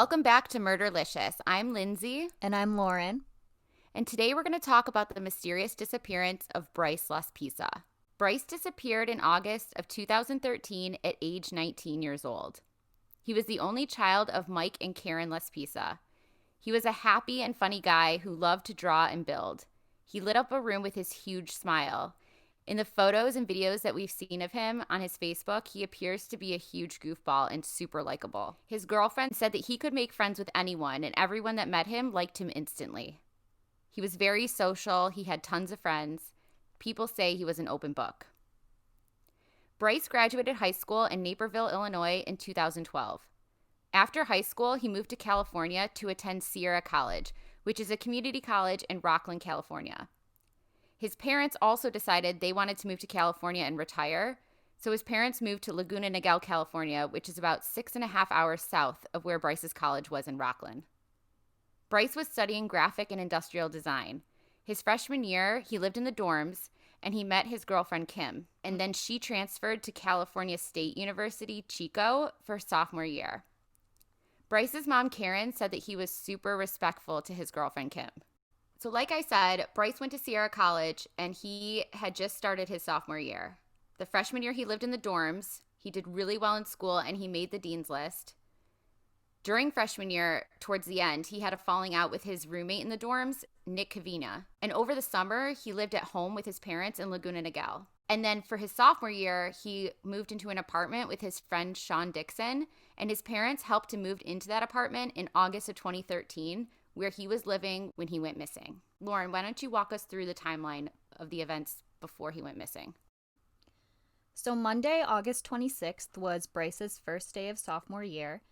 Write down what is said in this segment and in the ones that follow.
Welcome back to Murderlicious. I'm Lindsay. And I'm Lauren. And today we're going to talk about the mysterious disappearance of Bryce Laspisa. Bryce disappeared in August of 2013 at age 19 years old. He was the only child of Mike and Karen Laspisa. He was a happy and funny guy who loved to draw and build. He lit up a room with his huge smile. In the photos and videos that we've seen of him on his Facebook, he appears to be a huge goofball and super likable. His girlfriend said that he could make friends with anyone, and everyone that met him liked him instantly. He was very social. He had tons of friends. People say he was an open book. Bryce graduated high school in Naperville, Illinois in 2012. After high school, he moved to California to attend Sierra College, which is a community college in Rocklin, California. His parents also decided they wanted to move to California and retire, so his parents moved to Laguna Niguel, California, which is about 6.5 hours south of where Bryce's college was in Rocklin. Bryce was studying graphic and industrial design. His freshman year, he lived in the dorms, and he met his girlfriend, Kim, and then she transferred to California State University, Chico, for sophomore year. Bryce's mom, Karen, said that he was super respectful to his girlfriend, Kim. So like I said, Bryce went to Sierra College, and he had just started his sophomore year. The freshman year, he lived in the dorms. He did really well in school, and he made the dean's list. During freshman year, towards the end, he had a falling out with his roommate in the dorms, Nick Cavina. And over the summer, he lived at home with his parents in Laguna Niguel. And then for his sophomore year, he moved into an apartment with his friend Sean Dixon, and his parents helped him move into that apartment in August of 2013, where he was living when he went missing. Lauren, why don't you walk us through the timeline of the events before he went missing? So Monday, August 26th was Bryce's first day of sophomore year,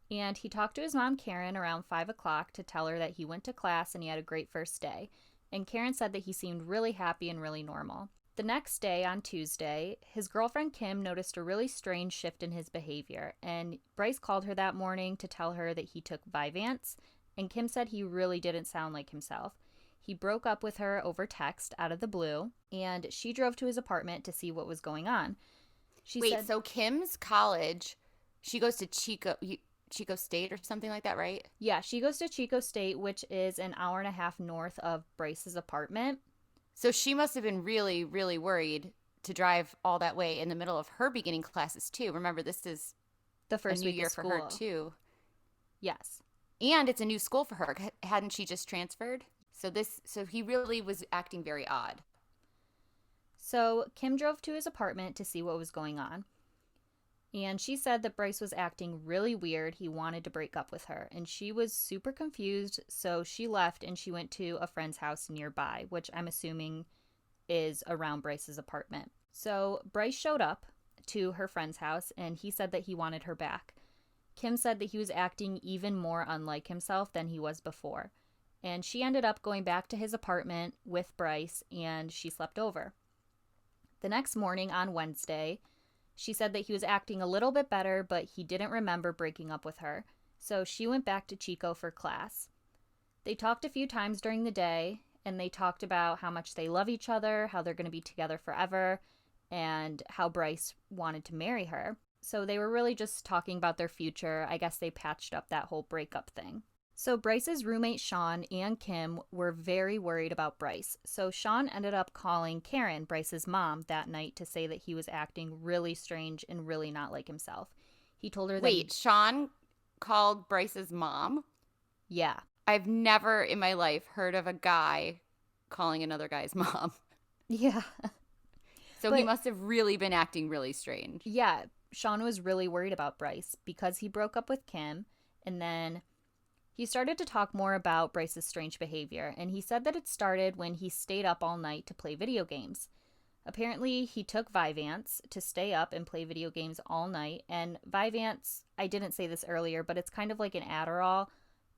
and he talked to his mom, Karen, around 5 o'clock to tell her that he went to class and he had a great first day. And Karen said that he seemed really happy and really normal. The next day, on Tuesday, his girlfriend Kim noticed a really strange shift in his behavior, and Bryce called her that morning to tell her that he took Vyvanse, and Kim said he really didn't sound like himself. He broke up with her over text out of the blue, and she drove to his apartment to see what was going on. So Kim's college, she goes to Chico State or something like that, right? Yeah, she goes to Chico State, which is an hour and a half north of Bryce's apartment. So she must have been really, really worried to drive all that way in the middle of her beginning classes, too. Remember, this is the first a new week year of for school. her, too. Yes. And it's a new school for her. Hadn't she just transferred? So he really was acting very odd. So Kim drove to his apartment to see what was going on. And she said that Bryce was acting really weird. He wanted to break up with her. And she was super confused. So she left and she went to a friend's house nearby, which I'm assuming is around Bryce's apartment. So Bryce showed up to her friend's house and he said that he wanted her back. Kim said that he was acting even more unlike himself than he was before. And she ended up going back to his apartment with Bryce, and she slept over. The next morning, on Wednesday, she said that he was acting a little bit better, but he didn't remember breaking up with her. So she went back to Chico for class. They talked a few times during the day, and they talked about how much they love each other, how they're going to be together forever, and how Bryce wanted to marry her. So they were really just talking about their future. I guess they patched up that whole breakup thing. So Bryce's roommate Sean and Kim were very worried about Bryce. So Sean ended up calling Karen, Bryce's mom, that night to say that he was acting really strange and really not like himself. He told her that... Wait, Sean called Bryce's mom? Yeah. I've never in my life heard of a guy calling another guy's mom. Yeah. So he must have really been acting really strange. Yeah. Sean was really worried about Bryce because he broke up with Kim, and then he started to talk more about Bryce's strange behavior, and he said that it started when he stayed up all night to play video games. Apparently, he took Vyvanse to stay up and play video games all night, and Vyvanse, I didn't say this earlier, but it's kind of like an Adderall,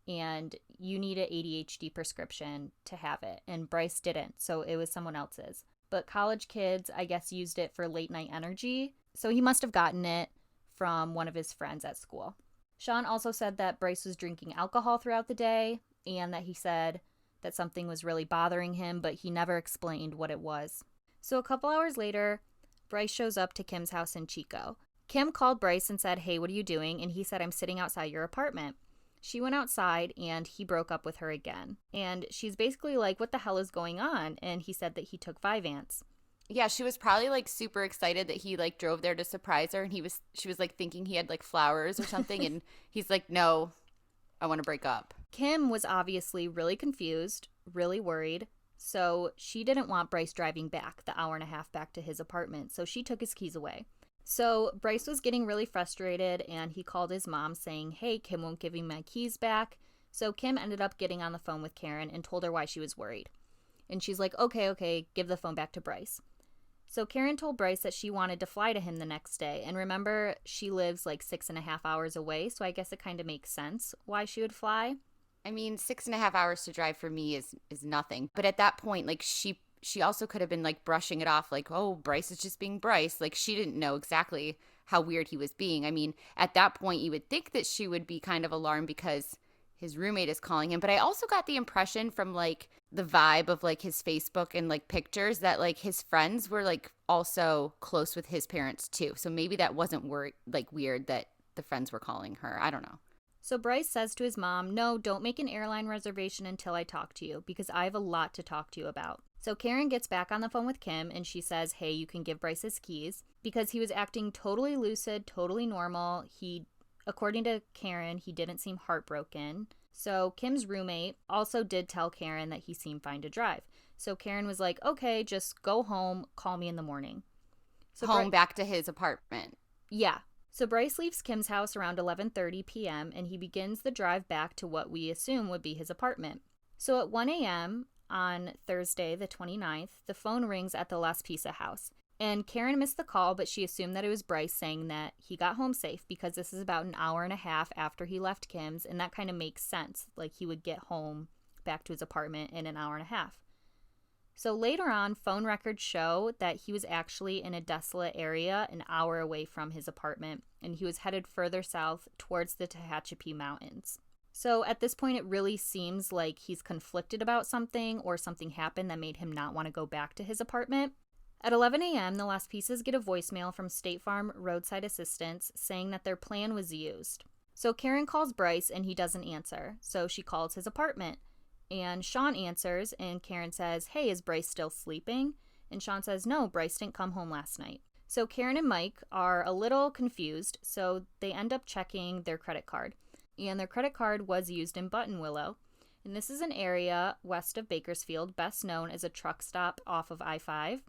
and you need an ADHD prescription to have it, and Bryce didn't, so it was someone else's. But college kids, I guess, used it for late night energy, so he must have gotten it from one of his friends at school. Sean also said that Bryce was drinking alcohol throughout the day, and that he said that something was really bothering him, but he never explained what it was. So a couple hours later, Bryce shows up to Kim's house in Chico. Kim called Bryce and said, "Hey, what are you doing?" And he said, "I'm sitting outside your apartment." She went outside and he broke up with her again. And she's basically like, what the hell is going on? And he said that he took Vyvanse. Yeah, she was probably like super excited that he like drove there to surprise her, and she was like thinking he had like flowers or something, and he's like, "No, I want to break up." Kim was obviously really confused, really worried. So she didn't want Bryce driving back the hour and a half back to his apartment. So she took his keys away. So Bryce was getting really frustrated and he called his mom saying, "Hey, Kim won't give me my keys back." So Kim ended up getting on the phone with Karen and told her why she was worried. And she's like, okay, give the phone back to Bryce. So Karen told Bryce that she wanted to fly to him the next day. And remember, she lives like 6.5 hours away. So I guess it kind of makes sense why she would fly. I mean, 6.5 hours to drive for me is nothing. But at that point, like she also could have been like brushing it off, like, oh, Bryce is just being Bryce. Like she didn't know exactly how weird he was being. I mean, at that point, you would think that she would be kind of alarmed because his roommate is calling him. But I also got the impression from like the vibe of like his Facebook and like pictures that like his friends were like also close with his parents too. So maybe that wasn't like weird that the friends were calling her. I don't know. So Bryce says to his mom, "No, don't make an airline reservation until I talk to you because I have a lot to talk to you about." So Karen gets back on the phone with Kim and she says, "Hey, you can give Bryce his keys," because he was acting totally lucid, totally normal. According to Karen, he didn't seem heartbroken. So Kim's roommate also did tell Karen that he seemed fine to drive. So Karen was like, "Okay, just go home, call me in the morning." So Back to his apartment. Yeah. So Bryce leaves Kim's house around 11:30 p.m. and he begins the drive back to what we assume would be his apartment. So at 1 a.m. on Thursday, the 29th, the phone rings at the Laspisa house. And Karen missed the call, but she assumed that it was Bryce saying that he got home safe because this is about an hour and a half after he left Kim's, and that kind of makes sense. Like he would get home back to his apartment in an hour and a half. So later on, phone records show that he was actually in a desolate area an hour away from his apartment, and he was headed further south towards the Tehachapi Mountains. So at this point, it really seems like he's conflicted about something or something happened that made him not want to go back to his apartment. At 11 a.m., the Laspisas get a voicemail from State Farm Roadside Assistance saying that their plan was used. So Karen calls Bryce and he doesn't answer, so she calls his apartment. And Sean answers, and Karen says, "Hey, is Bryce still sleeping?" And Sean says, "No, Bryce didn't come home last night." So Karen and Mike are a little confused, so they end up checking their credit card. And their credit card was used in Buttonwillow. And this is an area west of Bakersfield, best known as a truck stop off of I-5.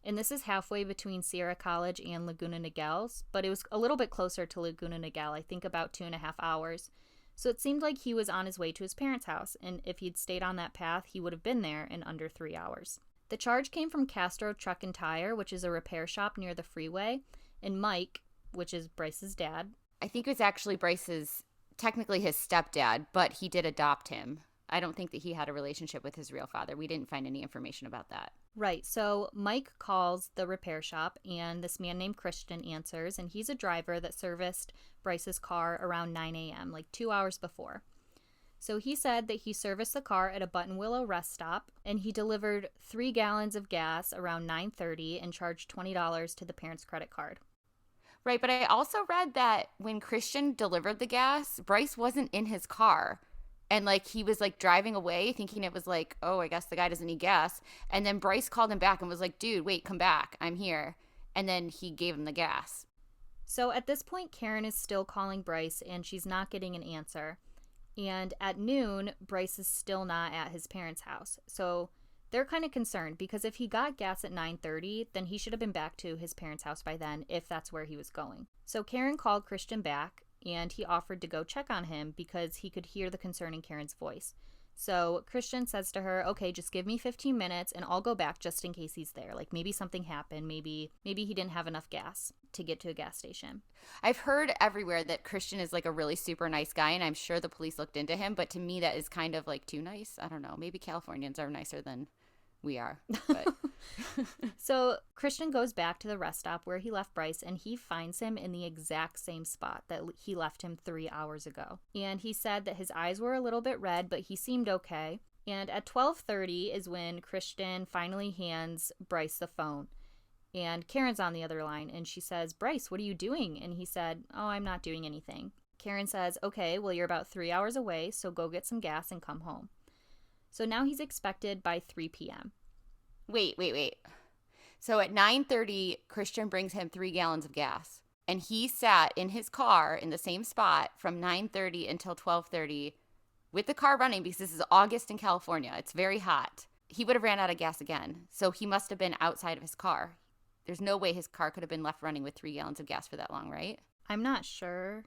And this is halfway between Sierra College and Laguna Niguel, but it was a little bit closer to Laguna Niguel, I think about 2.5 hours. So it seemed like he was on his way to his parents' house, and if he'd stayed on that path, he would have been there in under 3 hours. The charge came from Castro Truck and Tire, which is a repair shop near the freeway, and Mike, which is Bryce's dad. I think it was actually technically his stepdad, but he did adopt him. I don't think that he had a relationship with his real father. We didn't find any information about that. Right, so Mike calls the repair shop, and this man named Christian answers, and he's a driver that serviced Bryce's car around 9 a.m., like 2 hours before. So he said that he serviced the car at a Buttonwillow rest stop, and he delivered 3 gallons of gas around 9:30 and charged $20 to the parents' credit card. Right, but I also read that when Christian delivered the gas, Bryce wasn't in his car. And, like, he was, like, driving away thinking it was, like, oh, I guess the guy doesn't need gas. And then Bryce called him back and was like, dude, wait, come back. I'm here. And then he gave him the gas. So at this point, Karen is still calling Bryce, and she's not getting an answer. And at noon, Bryce is still not at his parents' house. So they're kind of concerned because if he got gas at 9:30, then he should have been back to his parents' house by then if that's where he was going. So Karen called Christian back, and he offered to go check on him because he could hear the concern in Karen's voice. So Christian says to her, "Okay, just give me 15 minutes and I'll go back just in case he's there. Like maybe something happened. Maybe he didn't have enough gas to get to a gas station." I've heard everywhere that Christian is like a really super nice guy, and I'm sure the police looked into him, but to me that is kind of like too nice. I don't know. Maybe Californians are nicer than we are. But So Christian goes back to the rest stop where he left Bryce, and he finds him in the exact same spot that he left him 3 hours ago. And he said that his eyes were a little bit red, but he seemed okay. And at 12:30 is when Christian finally hands Bryce the phone. And Karen's on the other line, and she says, "Bryce, what are you doing?" And he said, "Oh, I'm not doing anything." Karen says, okay, well, you're about 3 hours away, so go get some gas and come home. So now he's expected by 3 p.m. Wait. So at 9:30, Christian brings him 3 gallons of gas. And he sat in his car in the same spot from 9:30 until 12:30 with the car running because this is August in California. It's very hot. He would have ran out of gas again. So he must have been outside of his car. There's no way his car could have been left running with 3 gallons of gas for that long, right? I'm not sure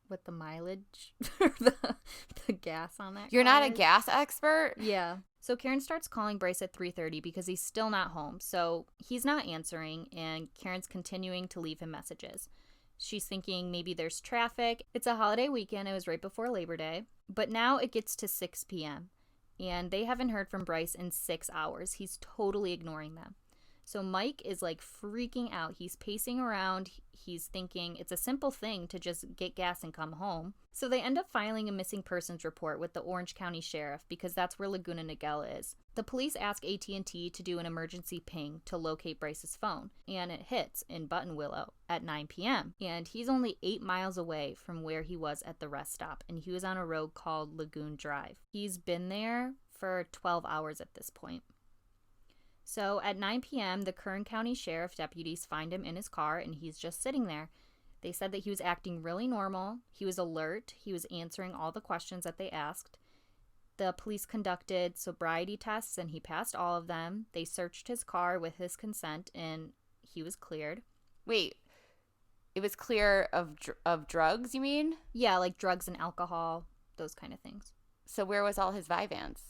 what the mileage or the gas on that You're car not a is. gas expert? Yeah. So Karen starts calling Bryce at 3:30 because he's still not home. So he's not answering, and Karen's continuing to leave him messages. She's thinking maybe there's traffic. It's a holiday weekend. It was right before Labor Day. But now it gets to 6 p.m. and they haven't heard from Bryce in 6 hours. He's totally ignoring them. So Mike is like freaking out. He's pacing around. He's thinking it's a simple thing to just get gas and come home. So they end up filing a missing persons report with the Orange County Sheriff because that's where Laguna Niguel is. The police ask AT&T to do an emergency ping to locate Bryce's phone, and it hits in Buttonwillow at 9 p.m. And he's only 8 miles away from where he was at the rest stop, and he was on a road called Lagoon Drive. He's been there for 12 hours at this point. So at 9 p.m., the Kern County Sheriff deputies find him in his car, and he's just sitting there. They said that he was acting really normal. He was alert. He was answering all the questions that they asked. The police conducted sobriety tests, and he passed all of them. They searched his car with his consent, and he was cleared. Wait, it was clear of drugs, you mean? Yeah, like drugs and alcohol, those kind of things. So where was all his Vyvanse?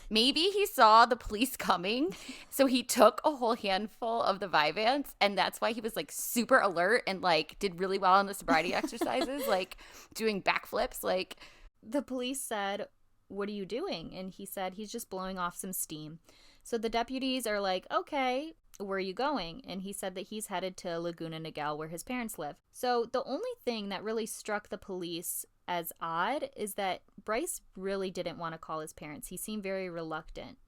Maybe he saw the police coming, so he took a whole handful of the Vyvanse, and that's why he was like super alert and like did really well on the sobriety exercises, like doing backflips. Like, the police said, "What are you doing?" And he said he's just blowing off some steam. So the deputies are like, "Okay, where are you going?" And he said that he's headed to Laguna Niguel, where his parents live. So the only thing that really struck the police as odd is that Bryce really didn't want to call his parents. He seemed very reluctant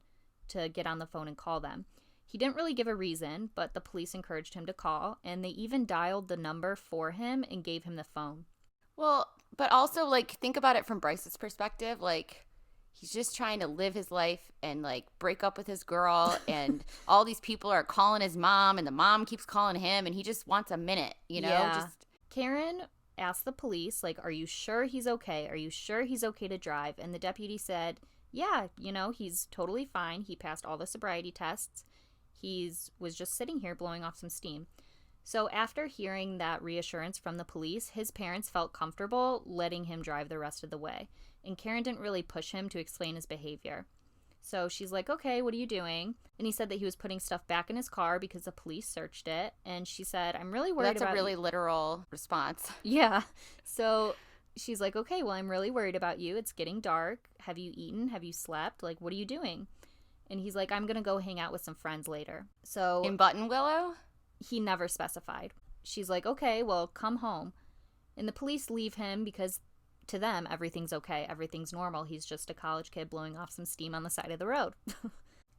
to get on the phone and call them. He didn't really give a reason, but the police encouraged him to call, and they even dialed the number for him and gave him the phone. well, but also like think about it from Bryce's perspective. Like, he's just trying to live his life and like break up with his girl, and all these people are calling his mom, and the mom keeps calling him, and he just wants a minute, you know? Yeah. Just Karen asked the police, like, are you sure he's okay? Are you sure he's okay to drive? And the deputy said, yeah, he's totally fine. He passed all the sobriety tests. Was just sitting here blowing off some steam. So after hearing that reassurance from the police, his parents felt comfortable letting him drive the rest of the way. And Karen didn't really push him to explain his behavior. So she's like, okay, what are you doing? And he said that he was putting stuff back in his car because the police searched it. And she said, I'm really worried that's about a really literal response. Yeah. So she's like, okay, well, I'm really worried about you. It's getting dark. Have you eaten? Have you slept? Like, what are you doing? And he's like, I'm going to go hang out with some friends later. So In Buttonwillow? he never specified. She's like, okay, well, come home. And the police leave him because to them, everything's okay. Everything's normal. He's just a college kid blowing off some steam on the side of the road.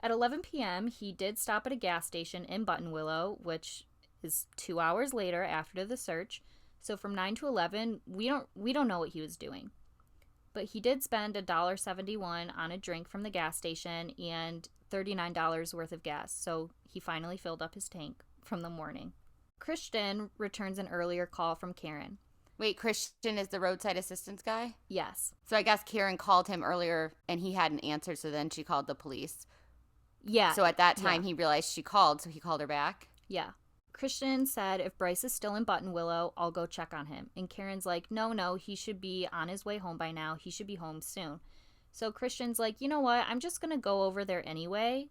At 11 p.m., he did stop at a gas station in Buttonwillow, which is 2 hours later after the search. So from 9 to 11, we don't know what he was doing. But he did spend $1.71 on a drink from the gas station and $39 worth of gas. So he finally filled up his tank from the morning. Christian returns an earlier call from Karen. Wait, Christian is the roadside assistance guy? Yes. So I guess Karen called him earlier and he hadn't answered, so then she called the police. Yeah. So at that time he realized she called, so he called her back? Yeah. Christian said, if Bryce is still in Buttonwillow, I'll go check on him. And Karen's like, no, he should be on his way home by now. He should be home soon. So Christian's like, you know what? I'm just going to go over there anyway.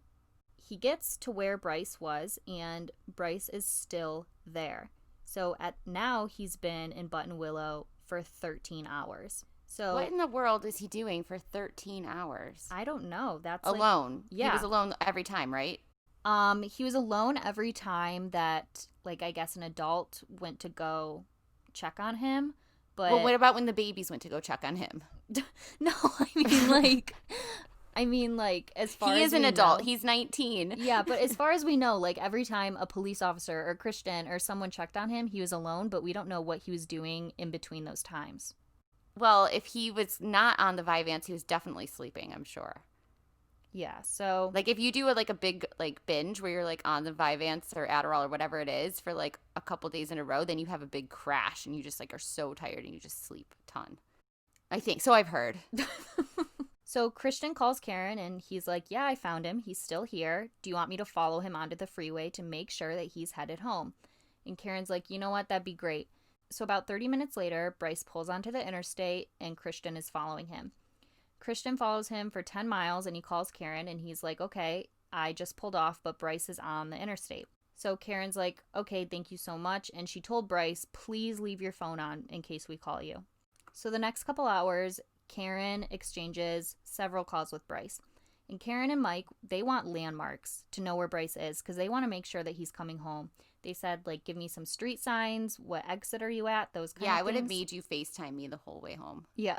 He gets to where Bryce was, and Bryce is still there. So now he's been in Buttonwillow for 13 hours. So what in the world is he doing for 13 hours? I don't know. That's alone. Yeah. He was alone every time, right? He was alone every time that, like, I guess an adult went to go check on him. But well, what about when the babies went to go check on him? No, I mean, like, I mean, like, as far He as is an we adult. know. He's 19. Yeah, but as far as we know, like, every time a police officer or Christian or someone checked on him, he was alone, but we don't know what he was doing in between those times. Well, if he was not on the Vyvanse, he was definitely sleeping, I'm sure. Yeah, so Like if you do a big like binge where you're like on the Vyvanse or Adderall or whatever it is for like a couple days in a row, then you have a big crash and you just like are so tired and you just sleep a ton. I think so. I've heard. So Christian calls Karen and he's like, "Yeah, I found him. He's still here. Do you want me to follow him onto the freeway to make sure that he's headed home?" And Karen's like, "You know what? That'd be great." So about 30 minutes later, Bryce pulls onto the interstate and Christian is following him. Christian follows him for 10 miles and he calls Karen and he's like, "Okay, I just pulled off, but Bryce is on the interstate." So Karen's like, "Okay, thank you so much." And she told Bryce, "Please leave your phone on in case we call you." So the next couple hours, Karen exchanges several calls with Bryce. And Karen and Mike, they want landmarks to know where Bryce is because they want to make sure that he's coming home. They said, like, give me some street signs. What exit are you at? Those kind Yeah, of I would have things. made you FaceTime me the whole way home. Yeah.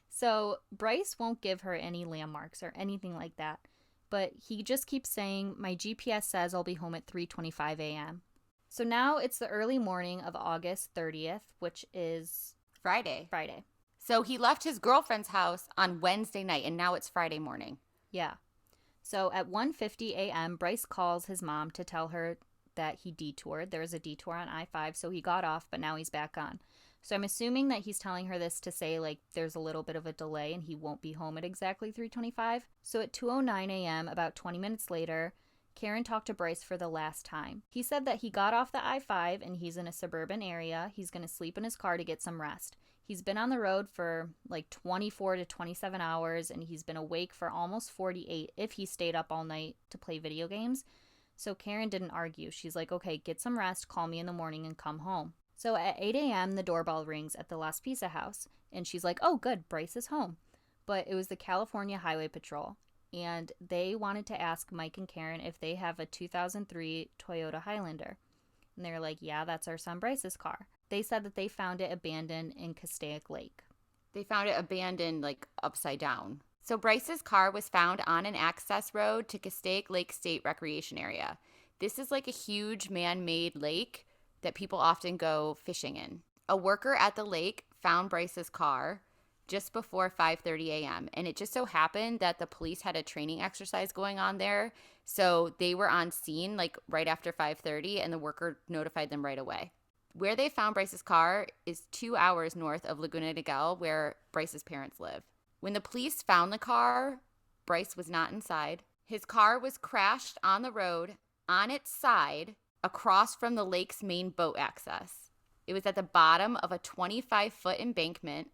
So Bryce won't give her any landmarks or anything like that. But he just keeps saying, "My GPS says I'll be home at 3:25 a.m." So now it's the early morning of August 30th, which is Friday. Friday. So he left his girlfriend's house on Wednesday night and now it's Friday morning. Yeah. So at 1:50 a.m., Bryce calls his mom to tell her that he detoured. There was a detour on I-5, so he got off, but now he's back on. So I'm assuming that he's telling her this to say, like, there's a little bit of a delay and he won't be home at exactly 3:25. So at 2:09 a.m., about 20 minutes later, Karen talked to Bryce for the last time. He said that he got off the I-5 and he's in a suburban area. He's going to sleep in his car to get some rest. He's been on the road for like 24 to 27 hours and he's been awake for almost 48 if he stayed up all night to play video games. So Karen didn't argue. She's like, "Okay, get some rest, call me in the morning and come home." So at 8 a.m., the doorbell rings at the Laspisa house. And she's like, "Oh, good, Bryce is home." But it was the California Highway Patrol. And they wanted to ask Mike and Karen if they have a 2003 Toyota Highlander. And they're like, "Yeah, that's our son Bryce's car." They said that they found it abandoned in Castaic Lake. They found it abandoned like upside down. So Bryce's car was found on an access road to Castaic Lake State Recreation Area. This is like a huge man-made lake that people often go fishing in. A worker at the lake found Bryce's car just before 5:30 a.m. And it just so happened that the police had a training exercise going on there. So they were on scene like right after 5:30 and the worker notified them right away. Where they found Bryce's car is 2 hours north of Laguna Niguel, where Bryce's parents live. When the police found the car, Bryce was not inside. His car was crashed on the road on its side across from the lake's main boat access. It was at the bottom of a 25-foot embankment.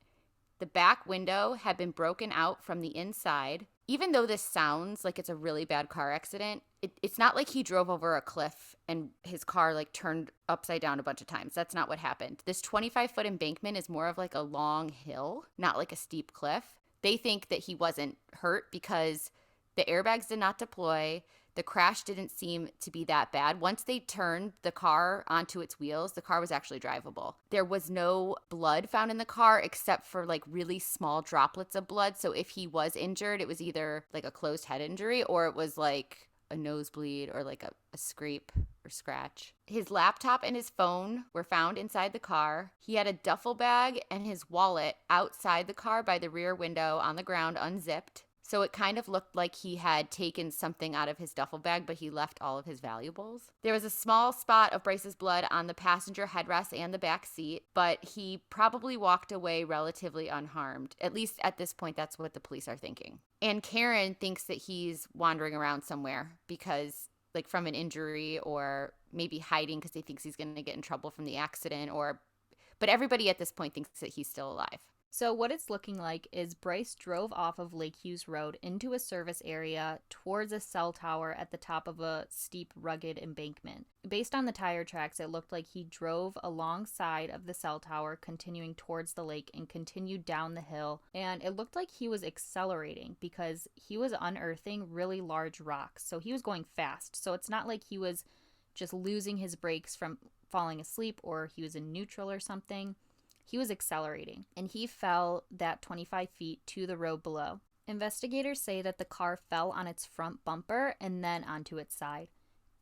The back window had been broken out from the inside. Even though this sounds like it's a really bad car accident, it's not like he drove over a cliff and his car like turned upside down a bunch of times. That's not what happened. This 25-foot embankment is more of like a long hill, not like a steep cliff. They think that he wasn't hurt because the airbags did not deploy. The crash didn't seem to be that bad. Once they turned the car onto its wheels, the car was actually drivable. There was no blood found in the car except for like really small droplets of blood. So if he was injured, it was either like a closed head injury or it was like a nosebleed or like a scrape or scratch. His laptop and his phone were found inside the car. He had a duffel bag and his wallet outside the car by the rear window on the ground unzipped. So it kind of looked like he had taken something out of his duffel bag, but he left all of his valuables. There was a small spot of Bryce's blood on the passenger headrest and the back seat, but he probably walked away relatively unharmed. At least at this point, that's what the police are thinking. And Karen thinks that he's wandering around somewhere because, like, from an injury or maybe hiding because he thinks he's going to get in trouble from the accident but everybody at this point thinks that he's still alive. So what it's looking like is Bryce drove off of Lake Hughes Road into a service area towards a cell tower at the top of a steep, rugged embankment. Based on the tire tracks, it looked like he drove alongside of the cell tower, continuing towards the lake and continued down the hill. And it looked like he was accelerating because he was unearthing really large rocks. So he was going fast. So it's not like he was just losing his brakes from falling asleep or he was in neutral or something. He was accelerating, and he fell that 25 feet to the road below. Investigators say that the car fell on its front bumper and then onto its side,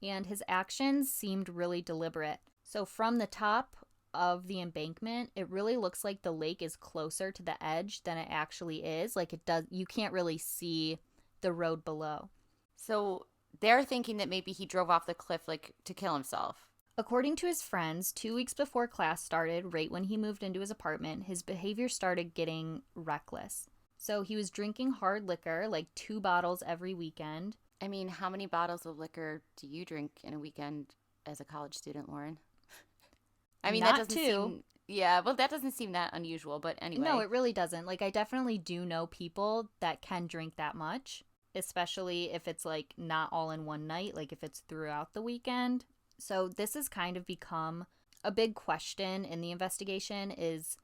and his actions seemed really deliberate. So from the top of the embankment, it really looks like the lake is closer to the edge than it actually is. Like it does, you can't really see the road below. So they're thinking that maybe he drove off the cliff like to kill himself. According to his friends, 2 weeks before class started, right when he moved into his apartment, his behavior started getting reckless. So he was drinking hard liquor, like 2 bottles every weekend. I mean, how many bottles of liquor do you drink in a weekend as a college student, Lauren? I mean, Not that doesn't 2. seem. Yeah, well, that doesn't seem that unusual, but anyway. No, it really doesn't. Like, I definitely do know people that can drink that much, especially if it's like not all in one night, like if it's throughout the weekend. So this has kind of become a big question in the investigation is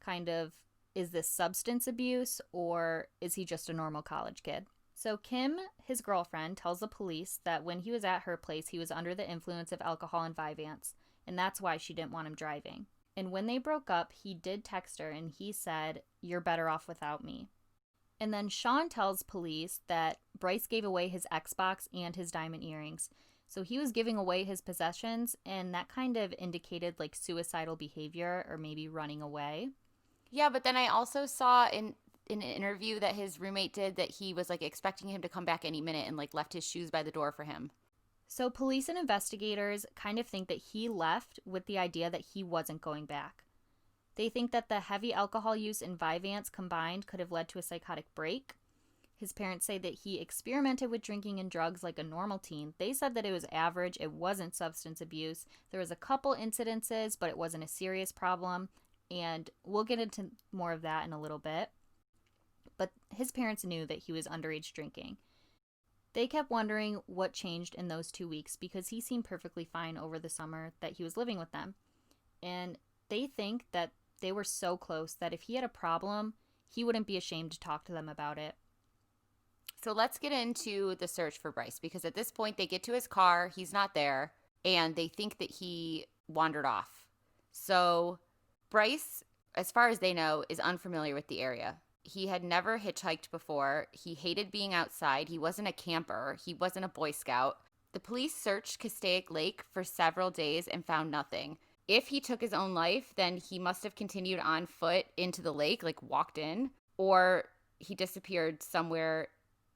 kind of, is this substance abuse or is he just a normal college kid? So Kim, his girlfriend, tells the police that when he was at her place, he was under the influence of alcohol and Vyvanse, and that's why she didn't want him driving. And when they broke up, he did text her and he said, "You're better off without me." And then Sean tells police that Bryce gave away his Xbox and his diamond earrings. So he was giving away his possessions, and that kind of indicated like suicidal behavior or maybe running away. Yeah, but then I also saw in an interview that his roommate did that he was like expecting him to come back any minute and like left his shoes by the door for him. So police and investigators kind of think that he left with the idea that he wasn't going back. They think that the heavy alcohol use and Vyvanse combined could have led to a psychotic break. His parents say that he experimented with drinking and drugs like a normal teen. They said that it was average, it wasn't substance abuse. There was a couple incidences, but it wasn't a serious problem. And we'll get into more of that in a little bit. But his parents knew that he was underage drinking. They kept wondering what changed in those 2 weeks because he seemed perfectly fine over the summer that he was living with them. And they think that they were so close that if he had a problem, he wouldn't be ashamed to talk to them about it. So let's get into the search for Bryce because at this point they get to his car, he's not there, and they think that he wandered off. So Bryce, as far as they know, is unfamiliar with the area. He had never hitchhiked before. He hated being outside. He wasn't a camper. He wasn't a Boy Scout. The police searched Castaic Lake for several days and found nothing. If he took his own life, then he must have continued on foot into the lake, like walked in, or he disappeared somewhere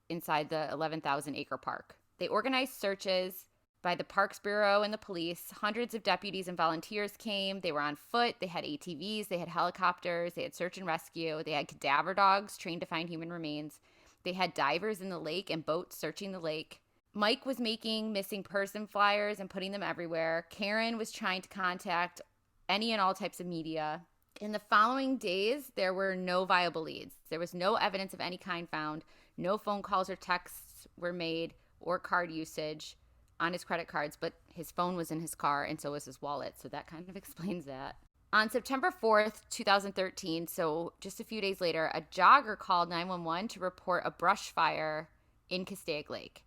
inside the 11,000-acre park. They organized searches by the Parks Bureau and the police. Hundreds of deputies and volunteers came. They were on foot. They had ATVs. They had helicopters. They had search and rescue. They had cadaver dogs trained to find human remains. They had divers in the lake and boats searching the lake. Mike was making missing person flyers and putting them everywhere. Karen was trying to contact any and all types of media. In the following days, there were no viable leads. There was no evidence of any kind found. No phone calls or texts were made or card usage on his credit cards, but his phone was in his car and so was his wallet, so that kind of explains that. On September 4th, 2013, so just a few days later, a jogger called 911 to report a brush fire in Castaic Lake.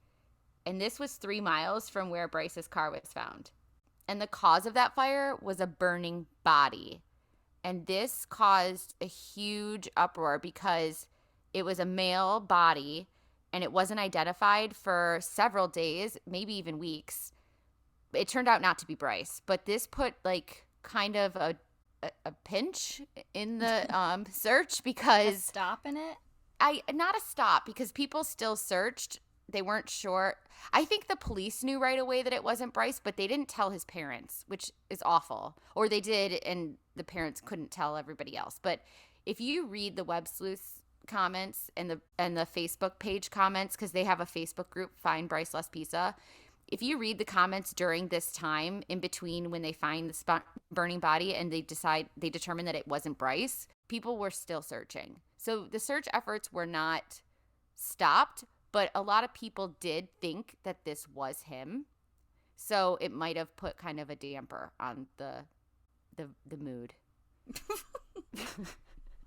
And this was 3 miles from where Bryce's car was found. And the cause of that fire was a burning body. And this caused a huge uproar because it was a male body and it wasn't identified for several days, maybe even weeks. It turned out not to be Bryce, but this put like kind of a pinch in the search because A stop in it? not a stop because people still searched. They weren't sure. I think the police knew right away that it wasn't Bryce, but they didn't tell his parents, which is awful. Or they did, and the parents couldn't tell everybody else. But if you read the Web Sleuth comments and the Facebook page comments, because they have a Facebook group, Find Bryce Laspisa. If you read the comments during this time in between when they find the burning body and they determine that it wasn't Bryce, people were still searching. So the search efforts were not stopped, but a lot of people did think that this was him. So it might have put kind of a damper on the mood.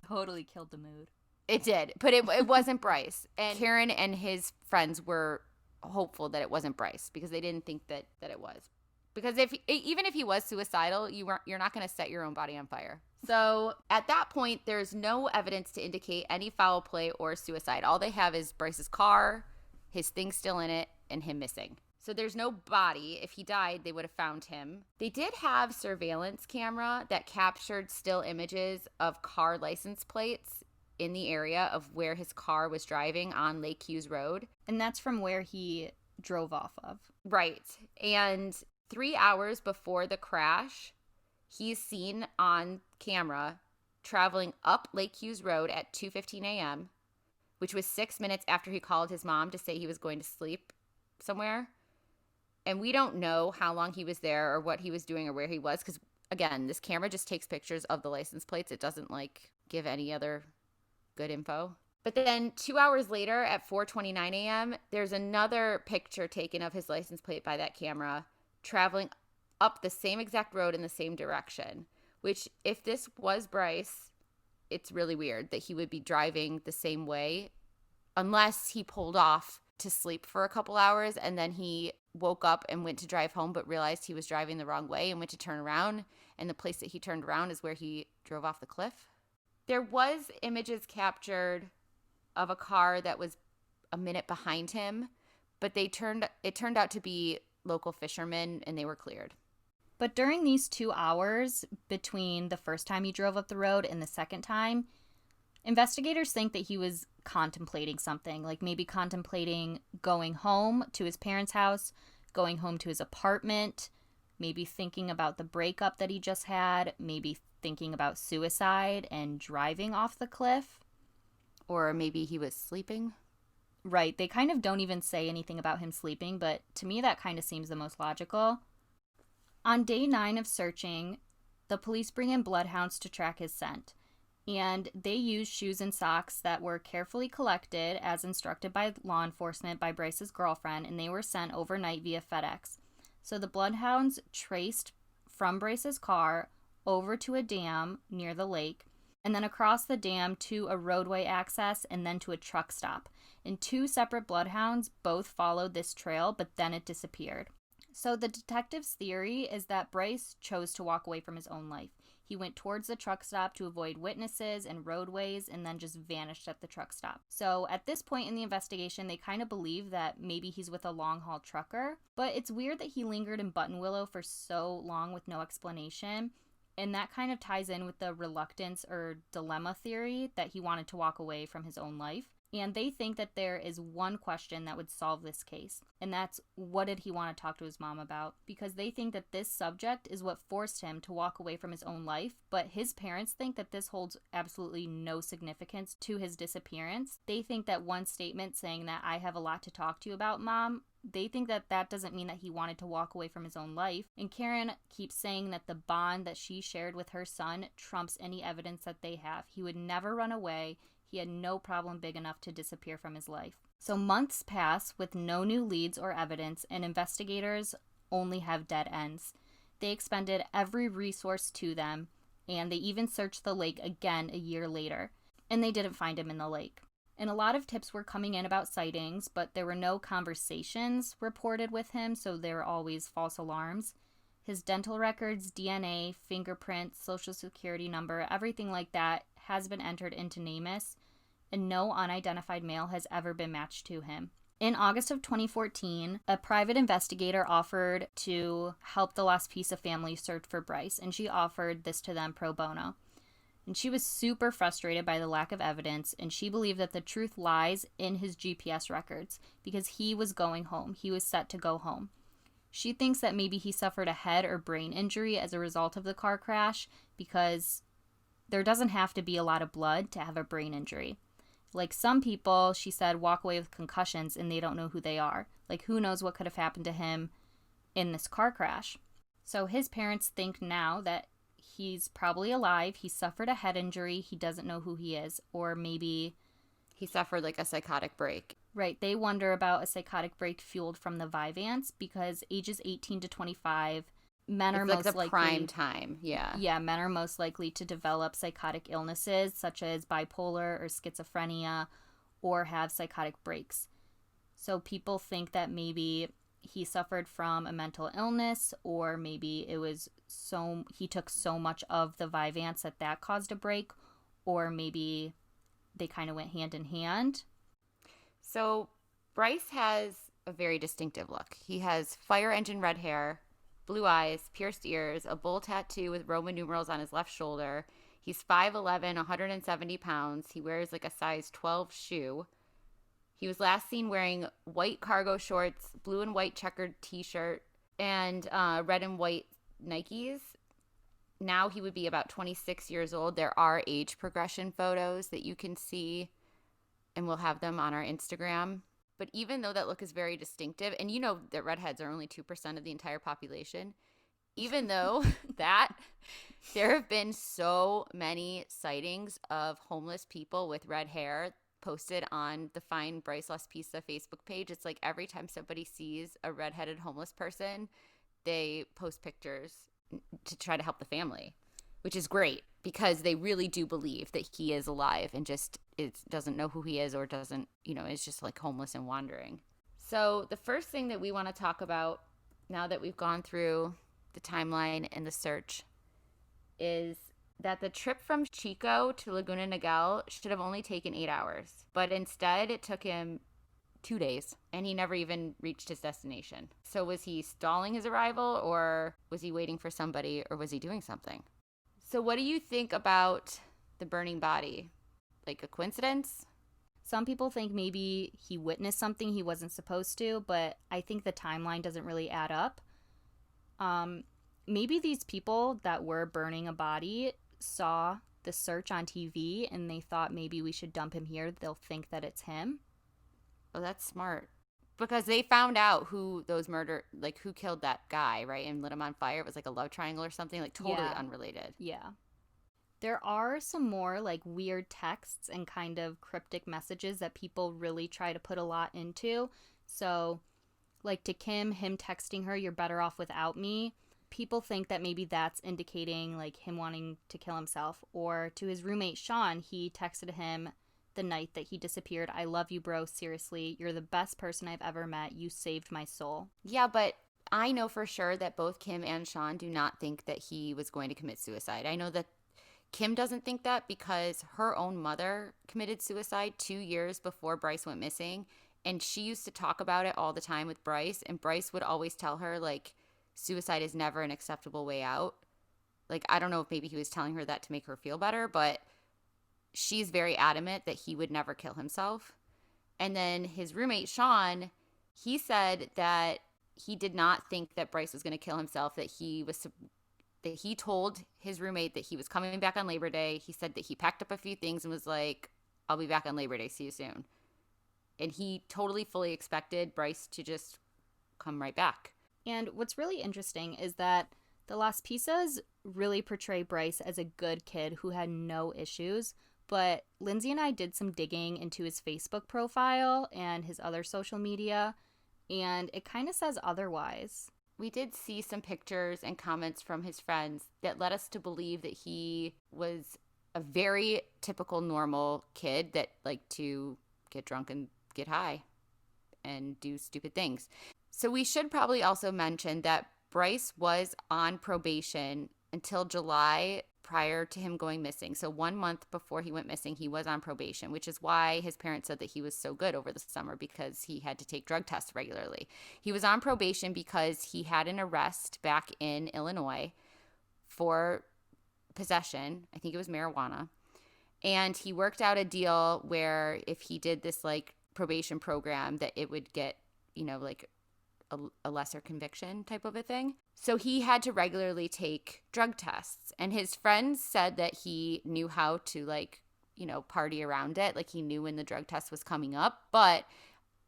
Totally killed the mood. It did, but it wasn't Bryce. And Karen and his friends were hopeful that it wasn't Bryce because they didn't think that it was. Because even if he was suicidal, you're not going to set your own body on fire. So at that point, there's no evidence to indicate any foul play or suicide. All they have is Bryce's car, his things still in it, and him missing. So there's no body. If he died, they would have found him. They did have surveillance camera that captured still images of car license plates in the area of where his car was driving on Lake Hughes Road. And that's from where he drove off of. Right. And 3 hours before the crash, he's seen on camera traveling up Lake Hughes Road at 2:15 a.m., which was 6 minutes after he called his mom to say he was going to sleep somewhere. And we don't know how long he was there or what he was doing or where he was because, again, this camera just takes pictures of the license plates. It doesn't, give any other good info. But then 2 hours later at 4:29 a.m., there's another picture taken of his license plate by that camera traveling up the same exact road in the same direction, which if this was Bryce, it's really weird that he would be driving the same way unless he pulled off to sleep for a couple hours and then he woke up and went to drive home but realized he was driving the wrong way and went to turn around, and the place that he turned around is where he drove off the cliff. There was images captured of a car that was a minute behind him, but it turned out to be local fishermen and they were cleared. But during these 2 hours between the first time he drove up the road and the second time, investigators think that he was contemplating something, like maybe contemplating going home to his parents' house, going home to his apartment, maybe thinking about the breakup that he just had, maybe thinking about suicide and driving off the cliff. Or maybe he was sleeping. Right, they kind of don't even say anything about him sleeping, but to me that kind of seems the most logical. On day 9 of searching, the police bring in bloodhounds to track his scent. And they used shoes and socks that were carefully collected as instructed by law enforcement by Bryce's girlfriend, and they were sent overnight via FedEx. So the bloodhounds traced from Bryce's car over to a dam near the lake, and then across the dam to a roadway access, and then to a truck stop. And 2 separate bloodhounds both followed this trail, but then it disappeared. So the detective's theory is that Bryce chose to walk away from his own life. He went towards the truck stop to avoid witnesses and roadways and then just vanished at the truck stop. So at this point in the investigation, they kind of believe that maybe he's with a long-haul trucker. But it's weird that he lingered in Buttonwillow for so long with no explanation. And that kind of ties in with the reluctance or dilemma theory that he wanted to walk away from his own life. And they think that there is one question that would solve this case. And that's, what did he want to talk to his mom about? Because they think that this subject is what forced him to walk away from his own life. But his parents think that this holds absolutely no significance to his disappearance. They think that one statement saying that I have a lot to talk to you about, Mom, they think that that doesn't mean that he wanted to walk away from his own life. And Karen keeps saying that the bond that she shared with her son trumps any evidence that they have. He would never run away. He had no problem big enough to disappear from his life. So months pass with no new leads or evidence, and investigators only have dead ends. They expended every resource to them, and they even searched the lake again a year later, and they didn't find him in the lake. And a lot of tips were coming in about sightings, but there were no conversations reported with him, so there were always false alarms. His dental records, DNA, fingerprints, social security number, everything like that has been entered into NamUs, and no unidentified male has ever been matched to him. In August of 2014, a private investigator offered to help the Laspisa family search for Bryce, and she offered this to them pro bono. And she was super frustrated by the lack of evidence, and she believed that the truth lies in his GPS records, because he was going home. He was set to go home. She thinks that maybe he suffered a head or brain injury as a result of the car crash, because there doesn't have to be a lot of blood to have a brain injury. Like, some people, she said, walk away with concussions and they don't know who they are. Like, who knows what could have happened to him in this car crash. So his parents think now that he's probably alive, he suffered a head injury, he doesn't know who he is, or maybe he suffered a psychotic break. Right, they wonder about a psychotic break fueled from the Vyvanse, because ages 18 to 25, men are most likely, prime time. Yeah, men are most likely to develop psychotic illnesses such as bipolar or schizophrenia, or have psychotic breaks. So people think that maybe he suffered from a mental illness, or maybe it was he took so much of the Vyvanse that caused a break, or maybe they kind of went hand in hand. So Bryce has a very distinctive look. He has fire engine red hair, blue eyes, pierced ears, a bull tattoo with Roman numerals on his left shoulder. He's 5'11", 170 pounds. He wears like a size 12 shoe. He was last seen wearing white cargo shorts, blue and white checkered t-shirt, and red and white Nikes. Now he would be about 26 years old. There are age progression photos that you can see, and we'll have them on our Instagram. But even though that look is very distinctive, and you know that redheads are only 2% of the entire population, even though that, there have been so many sightings of homeless people with red hair posted on the Find Bryce Laspisa Facebook page. It's like every time somebody sees a redheaded homeless person, they post pictures to try to help the family, which is great because they really do believe that he is alive and just doesn't know who he is, or doesn't, is just like homeless and wandering. So the first thing that we want to talk about now that we've gone through the timeline and the search is that the trip from Chico to Laguna Niguel should have only taken 8 hours, but instead it took him 2 days, and he never even reached his destination. So was he stalling his arrival, or was he waiting for somebody, or was he doing something? So what do you think about the burning body? Like a coincidence? Some people think maybe he witnessed something he wasn't supposed to, but I think the timeline doesn't really add up. Maybe these people that were burning a body saw the search on TV and they thought maybe we should dump him here. They'll think that it's him. Oh, that's smart. Because they found out who who killed that guy, right? And lit him on fire. It was like a love triangle or something, like totally unrelated. Yeah. There are some more like weird texts and kind of cryptic messages that people really try to put a lot into. So, like to Kim, him texting her, "You're better off without me." People think that maybe that's indicating like him wanting to kill himself. Or to his roommate Sean, he texted him the night that he disappeared, "I love you, bro. Seriously, you're the best person I've ever met. You saved my soul." Yeah, but I know for sure that both Kim and Sean do not think that he was going to commit suicide. I know that Kim doesn't think that because her own mother committed suicide 2 years before Bryce went missing. And she used to talk about it all the time with Bryce. And Bryce would always tell her, like, suicide is never an acceptable way out. Like, I don't know if maybe he was telling her that to make her feel better, but she's very adamant that he would never kill himself. And then his roommate, Sean, he said that he did not think that Bryce was going to kill himself, that he told his roommate that he was coming back on Labor Day. He said that he packed up a few things and was like, "I'll be back on Labor Day. See you soon." And he totally fully expected Bryce to just come right back. And what's really interesting is that the Laspisas really portray Bryce as a good kid who had no issues. But Lindsay and I did some digging into his Facebook profile and his other social media, and it kind of says otherwise. We did see some pictures and comments from his friends that led us to believe that he was a very typical normal kid that liked to get drunk and get high and do stupid things. So we should probably also mention that Bryce was on probation until July prior to him going missing. So 1 month before he went missing, he was on probation, which is why his parents said that he was so good over the summer, because he had to take drug tests regularly. He was on probation because he had an arrest back in Illinois for possession. I think it was marijuana. And he worked out a deal where if he did this like probation program, that it would get, like a lesser conviction type of a thing. So he had to regularly take drug tests, and his friends said that he knew how to party around it. Like he knew when the drug test was coming up, but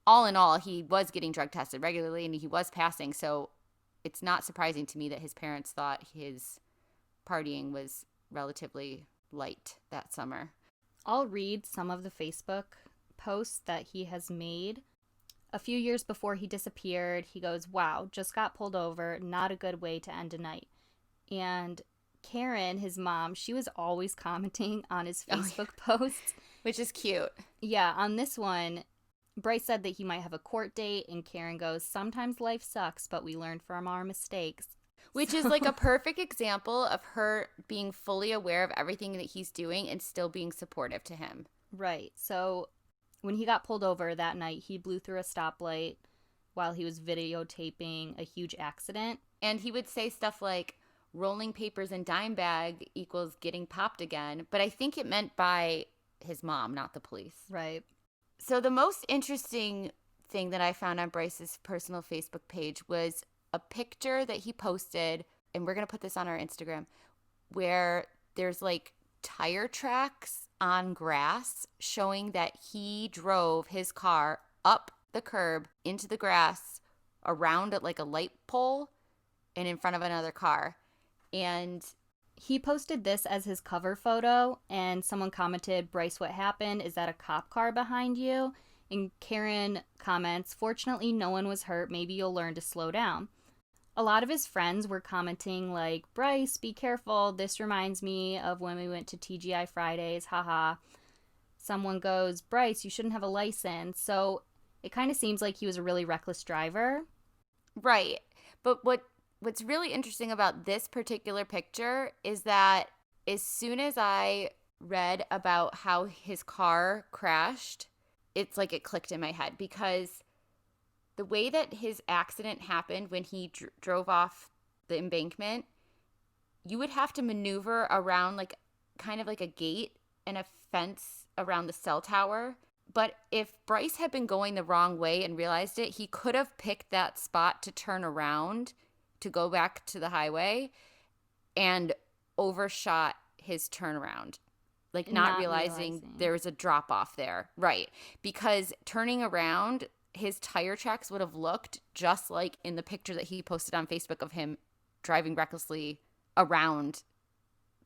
all in all, he was getting drug tested regularly and he was passing. So it's not surprising to me that his parents thought his partying was relatively light that summer. I'll read some of the Facebook posts that he has made. A few years before he disappeared, he goes, "Wow, just got pulled over. Not a good way to end a night." And Karen, his mom, she was always commenting on his Facebook posts. Which is cute. Yeah, on this one, Bryce said that he might have a court date, and Karen goes, "Sometimes life sucks, but we learn from our mistakes." Which is like a perfect example of her being fully aware of everything that he's doing and still being supportive to him. Right. So when he got pulled over that night, he blew through a stoplight while he was videotaping a huge accident. And he would say stuff like, rolling papers and dime bag equals getting popped again. But I think it meant by his mom, not the police. Right. So the most interesting thing that I found on Bryce's personal Facebook page was a picture that he posted, and we're going to put this on our Instagram, where there's like tire tracks on grass showing that he drove his car up the curb into the grass around like a light pole and in front of another car. And he posted this as his cover photo, and someone commented, "Bryce, what happened? Is that a cop car behind you?" And Karen comments, "Fortunately, no one was hurt. Maybe you'll learn to slow down." A lot of his friends were commenting like, "Bryce, be careful. This reminds me of when we went to TGI Fridays. Haha." Someone goes, "Bryce, you shouldn't have a license." So it kind of seems like he was a really reckless driver. Right. But what's really interesting about this particular picture is that as soon as I read about how his car crashed, it's like it clicked in my head, because the way that his accident happened when he drove off the embankment, you would have to maneuver around like kind of like a gate and a fence around the cell tower. But if Bryce had been going the wrong way and realized it, he could have picked that spot to turn around to go back to the highway and overshot his turnaround. Like not realizing there was a drop off there. Right. Because turning around, his tire tracks would have looked just like in the picture that he posted on Facebook of him driving recklessly around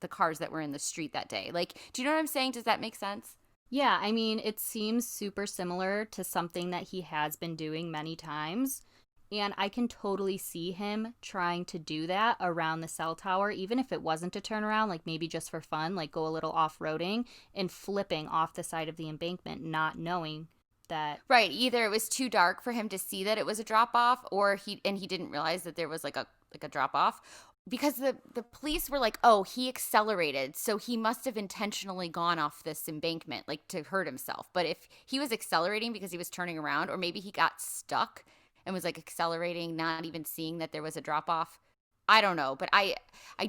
the cars that were in the street that day. Like, do you know what I'm saying? Does that make sense? Yeah, I mean, it seems super similar to something that he has been doing many times. And I can totally see him trying to do that around the cell tower, even if it wasn't a turnaround, like maybe just for fun, like go a little off-roading and flipping off the side of the embankment, not knowing that. Right. Either it was too dark for him to see that it was a drop off, or he didn't realize that there was like a drop off, because the police were like, "Oh, he accelerated, so he must have intentionally gone off this embankment like to hurt himself." But if he was accelerating because he was turning around, or maybe he got stuck and was like accelerating, not even seeing that there was a drop off, I don't know. But I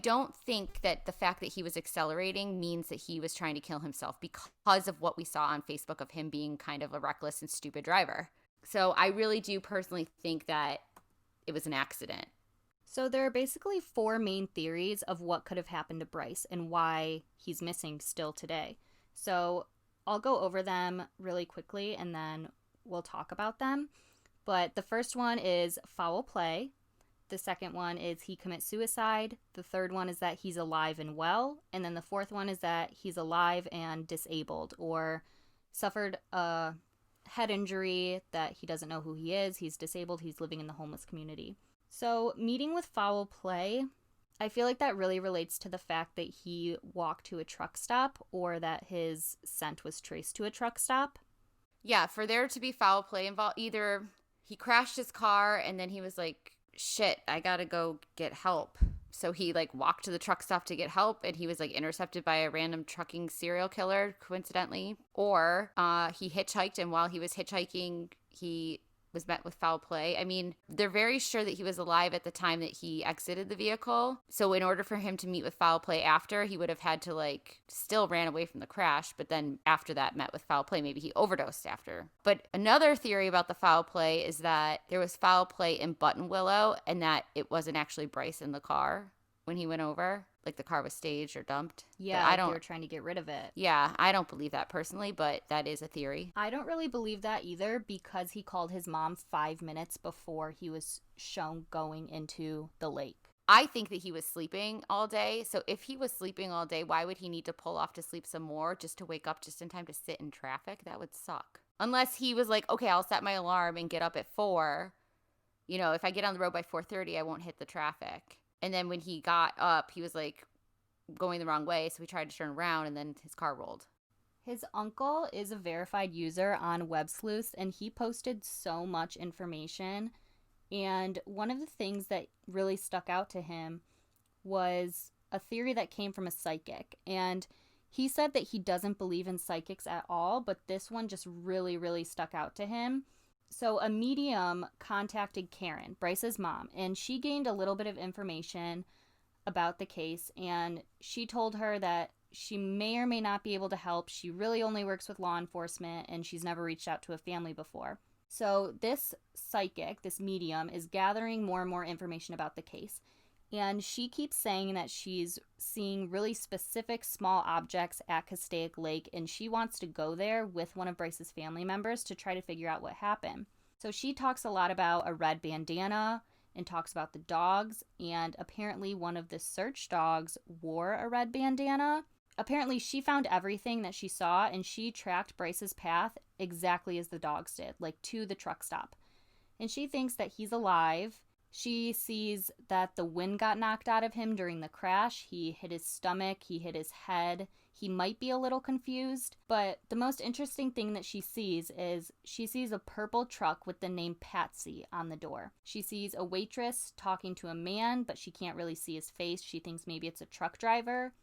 don't think that the fact that he was accelerating means that he was trying to kill himself, because of what we saw on Facebook of him being kind of a reckless and stupid driver. So I really do personally think that it was an accident. So there are basically four main theories of what could have happened to Bryce and why he's missing still today. So I'll go over them really quickly and then we'll talk about them. But the first one is foul play. The second one is he commits suicide. The third one is that he's alive and well. And then the fourth one is that he's alive and disabled, or suffered a head injury that he doesn't know who he is. He's disabled. He's living in the homeless community. So meeting with foul play, I feel like that really relates to the fact that he walked to a truck stop, or that his scent was traced to a truck stop. Yeah, for there to be foul play involved, either he crashed his car and then he was like, "Shit, I gotta go get help." So he like walked to the truck stop to get help, and he was like intercepted by a random trucking serial killer, coincidentally. Or he hitchhiked, and while he was hitchhiking, he was met with foul play. I mean, they're very sure that he was alive at the time that he exited the vehicle. So in order for him to meet with foul play after, he would have had to like still ran away from the crash, but then after that met with foul play. Maybe he overdosed after. But another theory about the foul play is that there was foul play in Button Willow, and that it wasn't actually Bryce in the car when he went over. Like the car was staged or dumped. Yeah, they were trying to get rid of it. Yeah, I don't believe that personally, but that is a theory. I don't really believe that either, because he called his mom 5 minutes before he was shown going into the lake. I think that he was sleeping all day. So if he was sleeping all day, why would he need to pull off to sleep some more just to wake up just in time to sit in traffic? That would suck. Unless he was like, "Okay, I'll set my alarm and get up at 4. You know, if I get on the road by 4:30, I won't hit the traffic." And then when he got up, he was like going the wrong way. So he tried to turn around, and then his car rolled. His uncle is a verified user on Web Sleuths, and he posted so much information. And one of the things that really stuck out to him was a theory that came from a psychic. And he said that he doesn't believe in psychics at all, but this one just really, really stuck out to him. So a medium contacted Karen, Bryce's mom, and she gained a little bit of information about the case, and she told her that she may or may not be able to help. She really only works with law enforcement, and she's never reached out to a family before. So this psychic, this medium, is gathering more and more information about the case. And she keeps saying that she's seeing really specific small objects at Castaic Lake, and she wants to go there with one of Bryce's family members to try to figure out what happened. So she talks a lot about a red bandana and talks about the dogs, and apparently one of the search dogs wore a red bandana. Apparently she found everything that she saw, and she tracked Bryce's path exactly as the dogs did, like to the truck stop. And she thinks that he's alive. She sees that the wind got knocked out of him during the crash. He hit his stomach, he hit his head. He might be a little confused, but the most interesting thing that she sees is she sees a purple truck with the name Patsy on the door. She sees a waitress talking to a man, but she can't really see his face. She thinks maybe it's a truck driver,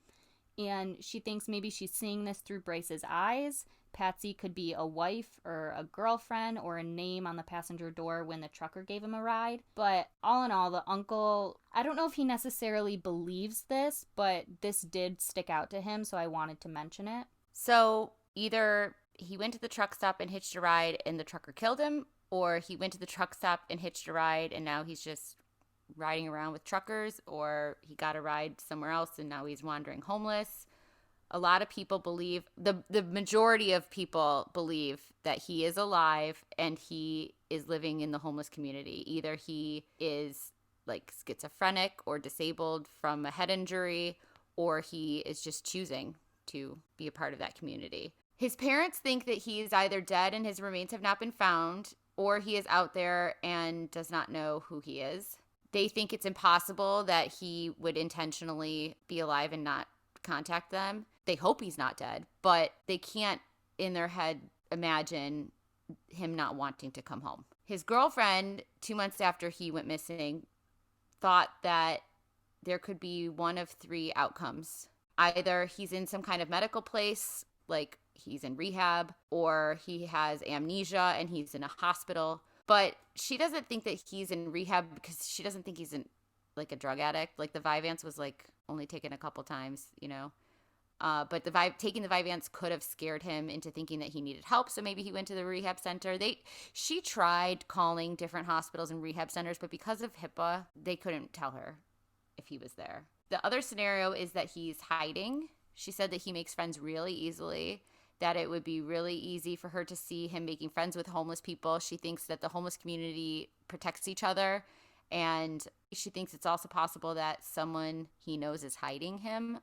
and she thinks maybe she's seeing this through Bryce's eyes. Patsy could be a wife or a girlfriend or a name on the passenger door when the trucker gave him a ride. But all in all, the uncle, I don't know if he necessarily believes this, but this did stick out to him, so I wanted to mention it. So either he went to the truck stop and hitched a ride and the trucker killed him, or he went to the truck stop and hitched a ride and now he's just riding around with truckers, or he got a ride somewhere else and now he's wandering homeless. A lot of people believe, the majority of people believe that he is alive and he is living in the homeless community. Either he is like schizophrenic or disabled from a head injury, or he is just choosing to be a part of that community. His parents think that he is either dead and his remains have not been found, or he is out there and does not know who he is. They think it's impossible that he would intentionally be alive and not contact them. They hope he's not dead, but they can't in their head imagine him not wanting to come home. His girlfriend, 2 months after he went missing, thought that there could be one of three outcomes. Either he's in some kind of medical place, like he's in rehab, or he has amnesia and he's in a hospital. But she doesn't think that he's in rehab because she doesn't think he's in like a drug addict. Like the Vyvanse was like only taken a couple times, you know. But taking the Vyvanse could have scared him into thinking that he needed help, so maybe he went to the rehab center. She tried calling different hospitals and rehab centers, but because of HIPAA, they couldn't tell her if he was there. The other scenario is that he's hiding. She said that he makes friends really easily, that it would be really easy for her to see him making friends with homeless people. She thinks that the homeless community protects each other, and she thinks it's also possible that someone he knows is hiding him.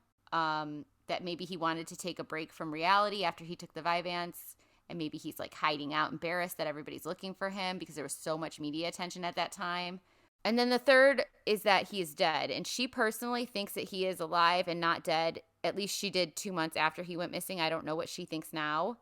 That maybe he wanted to take a break from reality after he took the Vyvanse, and maybe he's like hiding out, embarrassed that everybody's looking for him because there was so much media attention at that time. And then the third is that he is dead, and she personally thinks that he is alive and not dead. At least she did 2 months after he went missing. I don't know what she thinks now,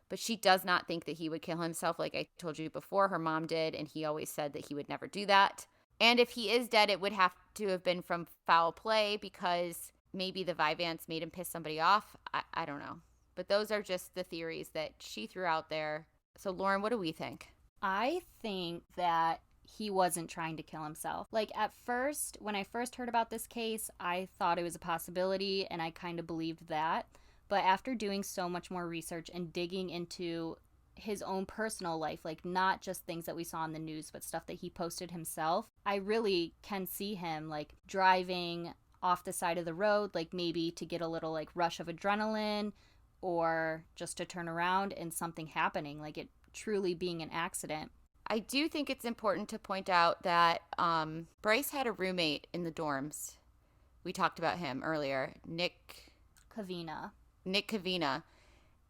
but she does not think that he would kill himself like I told you before. Her mom did, and he always said that he would never do that. And if he is dead, it would have to have been from foul play because maybe the Vyvanse made him piss somebody off. I don't know. But those are just the theories that she threw out there. So, Lauren, what do we think? I think that he wasn't trying to kill himself. Like, at first, when I first heard about this case, I thought it was a possibility, and I kind of believed that. But after doing so much more research and digging into his own personal life, like not just things that we saw on the news, but stuff that he posted himself, I really can see him, like, driving off the side of the road, like maybe to get a little like rush of adrenaline or just to turn around and something happening, like it truly being an accident. I do think it's important to point out that Bryce had a roommate in the dorms. We talked about him earlier, Nick Kavina.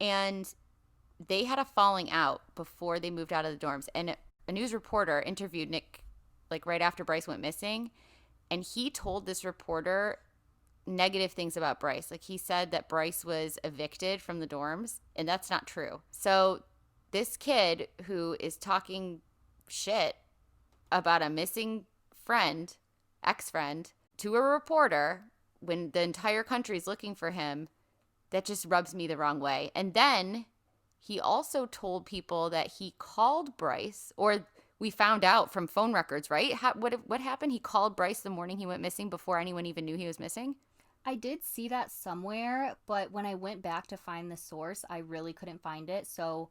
And they had a falling out before they moved out of the dorms. And a news reporter interviewed Nick like right after Bryce went missing. And he told this reporter negative things about Bryce. Like, he said that Bryce was evicted from the dorms, and that's not true. So this kid who is talking shit about a missing friend, ex-friend, to a reporter when the entire country's looking for him, that just rubs me the wrong way. And then he also told people that he called Bryce, or we found out from phone records, right? What happened? He called Bryce the morning he went missing before anyone even knew he was missing? I did see that somewhere, but when I went back to find the source, I really couldn't find it. So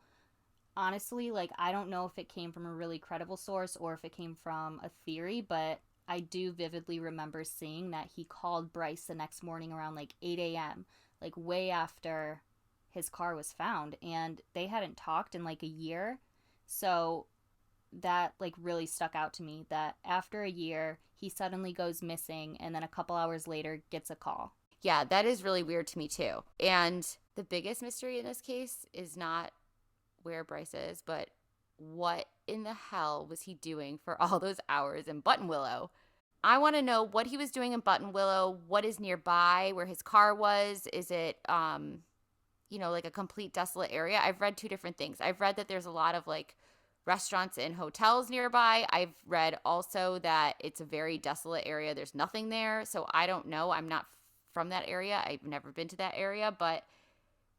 honestly, like, I don't know if it came from a really credible source or if it came from a theory, but I do vividly remember seeing that he called Bryce the next morning around like 8 a.m., like way after his car was found, and they hadn't talked in like a year. So that like really stuck out to me, that after a year he suddenly goes missing and then a couple hours later gets a call. Yeah, that is really weird to me too. And the biggest mystery in this case is not where Bryce is, but what in the hell was he doing for all those hours in Buttonwillow? I want to know what he was doing in Buttonwillow, what is nearby, where his car was. Is it, like a complete desolate area? I've read two different things. I've read that there's a lot of like restaurants and hotels nearby. I've read also that it's a very desolate area. There's nothing there. So I don't know. I'm not from that area. I've never been to that area, but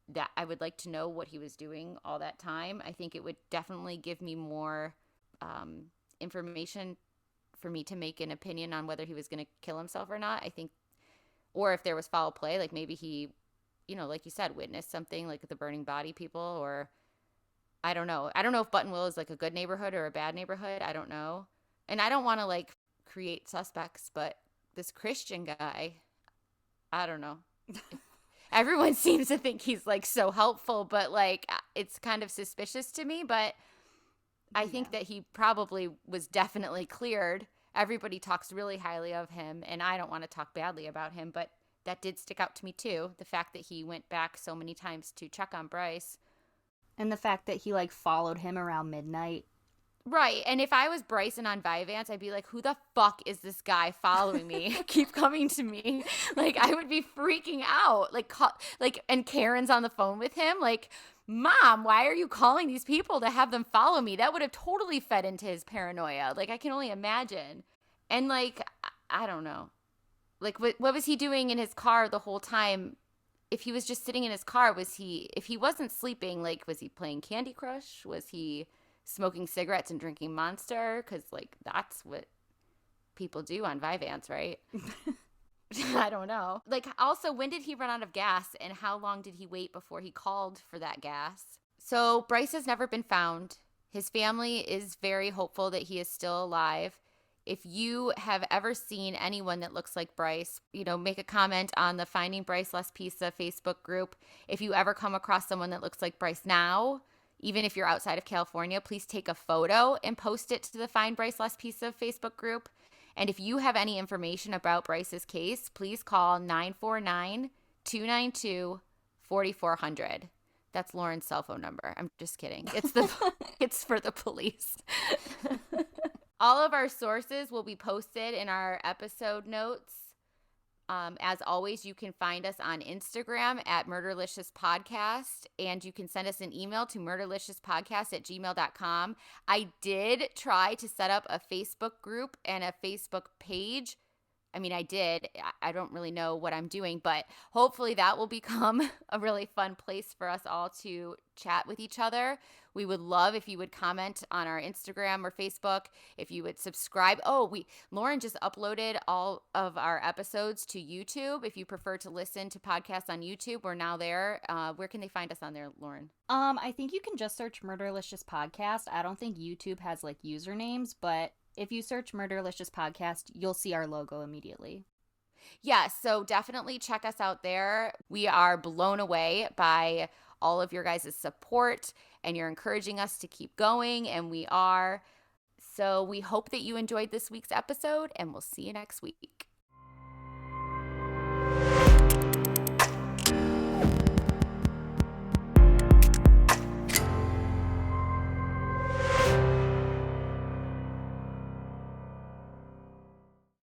that I would like to know what he was doing all that time. I think it would definitely give me more information for me to make an opinion on whether he was going to kill himself or not. I think, or if there was foul play, like maybe he, like you said, witnessed something like the burning body people, or I don't know. I don't know if Buttonwillow is like a good neighborhood or a bad neighborhood. I don't know. And I don't want to like create suspects, but this Christian guy, I don't know. Everyone seems to think he's like so helpful, but like it's kind of suspicious to me. But I think that he probably was definitely cleared. Everybody talks really highly of him, and I don't want to talk badly about him, but that did stick out to me too. The fact that he went back so many times to check on Bryce. And the fact that he like followed him around midnight. Right. And if I was Bryson on Vyvanse, I'd be like, who the fuck is this guy following me? Keep coming to me. Like, I would be freaking out. And Karen's on the phone with him. Like, Mom, why are you calling these people to have them follow me? That would have totally fed into his paranoia. Like, I can only imagine. And like, I don't know. Like, what was he doing in his car the whole time? If he was just sitting in his car, if he wasn't sleeping, like, was he playing Candy Crush? Was he smoking cigarettes and drinking Monster? Because, like, that's what people do on Vyvanse, right? I don't know. Like, also, when did he run out of gas, and how long did he wait before he called for that gas? So Bryce has never been found. His family is very hopeful that he is still alive. If you have ever seen anyone that looks like Bryce, make a comment on the Finding Bryce Laspisa Facebook group. If you ever come across someone that looks like Bryce now, even if you're outside of California, please take a photo and post it to the Find Bryce Laspisa Facebook group. And if you have any information about Bryce's case, please call 949-292-4400. That's Lauren's cell phone number. I'm just kidding. It's for the police. All of our sources will be posted in our episode notes. As always, you can find us on Instagram at Murderlicious Podcast, and you can send us an email to murderliciouspodcast@gmail.com. I did try to set up a Facebook group and a Facebook page. I mean, I did. I don't really know what I'm doing, but hopefully that will become a really fun place for us all to chat with each other. We would love if you would comment on our Instagram or Facebook, if you would subscribe. Lauren just uploaded all of our episodes to YouTube. If you prefer to listen to podcasts on YouTube, we're now there. Where can they find us on there, Lauren? I think you can just search Murderlicious Podcast. I don't think YouTube has like usernames, but if you search Murderlicious Podcast, you'll see our logo immediately. Yeah, so definitely check us out there. We are blown away by all of your guys' support, and you're encouraging us to keep going, and we are. So we hope that you enjoyed this week's episode, and we'll see you next week.